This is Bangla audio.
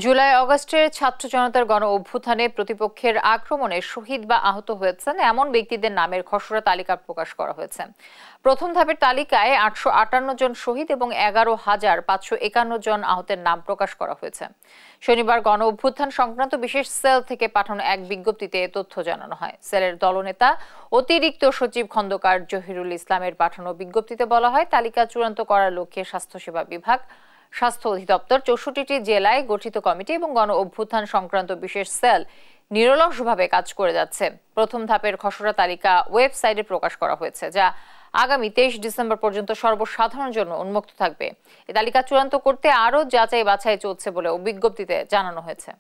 জুলাই আগস্টের ছাত্র জনতার গণ অভ্যুত্থানে প্রতিপক্ষের আক্রমণে শহীদ বা আহত হয়েছেন এমন ব্যক্তিদের নামের খসড়া তালিকা প্রকাশ করা হয়েছে। প্রথম ধাপের তালিকায় 858 জন শহীদ এবং 11,551 জন আহতের নাম প্রকাশ করা হয়েছে। শনিবার গণ অভ্যুত্থান সংক্রান্ত বিশেষ সেল থেকে পাঠানো এক বিজ্ঞপ্তিতে তথ্য জানানো হয়। সেলের দলনেতা অতিরিক্ত সচিব খন্দকার জহিরুল ইসলামের পাঠানো বিজ্ঞপ্তিতে বলা হয়, তালিকা চূড়ান্ত করার লক্ষ্যে স্বাস্থ্যসেবা বিভাগ, স্বাস্থ্য অধিদপ্তর, 64টি জেলায় গঠিত কমিটি এবং গণ অভ্যুত্থান সংক্রান্ত বিশেষ সেল নিরলসভাবে কাজ করে যাচ্ছে। প্রথম ধাপের খসড়া তালিকা ওয়েবসাইটে প্রকাশ করা হয়েছে, যা আগামী 23 ডিসেম্বর পর্যন্ত সর্বসাধারণের জন্য উন্মুক্ত থাকবে। এই তালিকা চূড়ান্ত করতে আরও যাচাই বাছাই চলছে বলেও বিজ্ঞপ্তিতে জানানো হয়েছে।